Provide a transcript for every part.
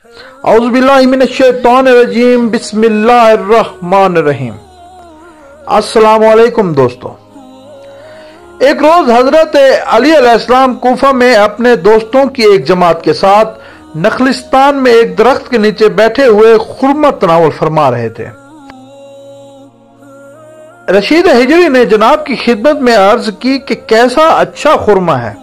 औज़ुबिल्लाहि मिनश्शैतानिर्रजीम बिस्मिल्लाहिर्रहमानिर्रहीम। अस्सलामु अलैकुम दोस्तों। एक रोज हजरत अली अलैहिस्सलाम कूफा में अपने दोस्तों की एक जमात के साथ नखलिस्तान में एक दरख्त के नीचे बैठे हुए खुरमा तनावल फरमा रहे थे। रशीद हिजरी ने जनाब की खिदमत में अर्ज की कि कैसा अच्छा खुरमा है।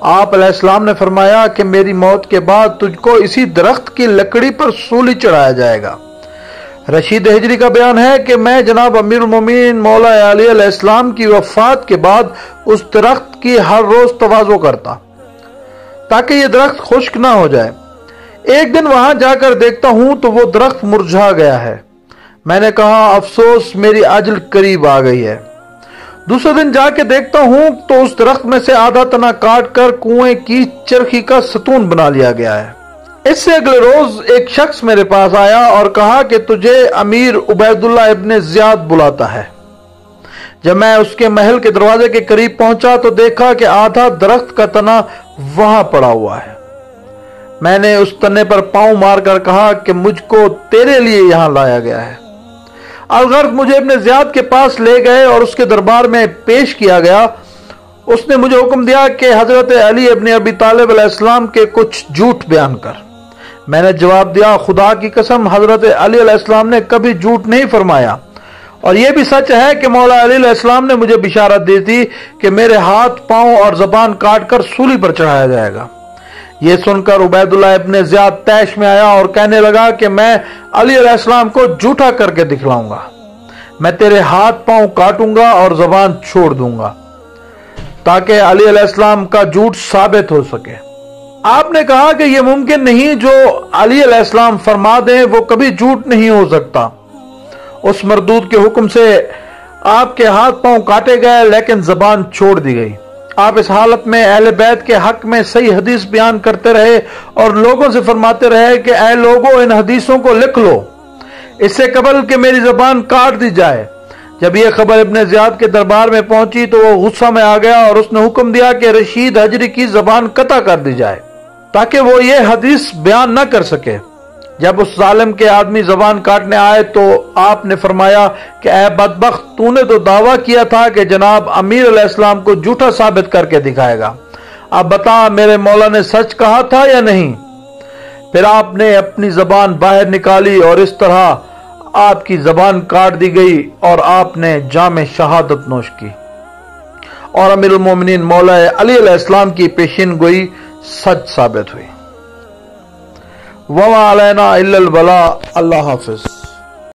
आप अलैहिस्सलाम ने फरमाया कि मेरी मौत के बाद तुझको इसी दरख्त की लकड़ी पर सूली चढ़ाया जाएगा। रशीद हिजरी का बयान है कि मैं जनाब अमीरुल मोमिनीन मौला अली अलैहिस्सलाम की वफात के बाद उस दरख्त की हर रोज तवाज़ो करता ताकि यह दरख्त खुश्क ना हो जाए। एक दिन वहां जाकर देखता हूं तो वो दरख्त मुरझा गया है। मैंने कहा अफसोस, मेरी अजल करीब आ गई है। दूसरे दिन जाके देखता हूं तो उस दरख्त में से आधा तना काट कर कुएं की चरखी का सतून बना लिया गया है। इससे अगले रोज एक शख्स मेरे पास आया और कहा कि तुझे अमीर उबैदुल्लाह इब्ने ज़ियाद बुलाता है। जब मैं उसके महल के दरवाजे के करीब पहुंचा तो देखा कि आधा दरख्त का तना वहां पड़ा हुआ है। मैंने उस तने पर पांव मारकर कहा कि मुझको तेरे लिए यहां लाया गया है। अलगर्ज मुझे इब्ने ज़ियाद के पास ले गए और उसके दरबार में पेश किया गया। उसने मुझे हुक्म दिया कि हजरत अली इब्ने अबी तालिब अलैहिस्सलाम के कुछ झूठ बयान कर। मैंने जवाब दिया, खुदा की कसम, हजरत अली अलैहिस्सलाम ने कभी झूठ नहीं फरमाया और यह भी सच है कि मौला अली अलैहिस्सलाम ने मुझे बिशारत दी थी कि मेरे हाथ, पांव और जबान काट कर सूली पर चढ़ाया जाएगा। यह सुनकर उबैदुल्लाह इब्ने ज़ियाद तैश में आया और कहने लगा कि मैं अली अलैहिस्सलाम को झूठा करके दिखलाऊंगा। मैं तेरे हाथ पांव काटूंगा और जबान छोड़ दूंगा ताकि अली अलैहिस्सलाम का झूठ साबित हो सके। आपने कहा कि यह मुमकिन नहीं, जो अली अलैहिस्सलाम फरमा दें वो कभी झूठ नहीं हो सकता। उस मरदूद के हुक्म से आपके हाथ पांव काटे गए लेकिन जबान छोड़ दी गई। आप इस हालत में अहले बैत के हक में सही हदीस बयान करते रहे और लोगों से फरमाते रहे कि ऐ लोगों, इन हदीसों को लिख लो, इससे कबल कि मेरी जबान काट दी जाए। जब यह खबर इब्ने ज़ियाद के दरबार में पहुंची तो वो गुस्सा में आ गया और उसने हुक्म दिया कि रशीद हिजरी की जबान कता कर दी जाए ताकि वो ये हदीस बयान न कर सके। जब उस जालिम के आदमी जबान काटने आए तो आपने फरमाया कि ऐ बदबख्त, तूने तो दावा किया था कि जनाब अमीर अलैहिस्सलाम को झूठा साबित करके दिखाएगा। अब बता, मेरे मौला ने सच कहा था या नहीं? फिर आपने अपनी जबान बाहर निकाली और इस तरह आपकी जबान काट दी गई और आपने जामे शहादत नोश की और अमीरुल मोमिनीन मौला अली अलैहिस्सलाम की पेशिन गोई सच साबित हुई। वमा अलैना इल्लल बला। अल्लाह हाफिज।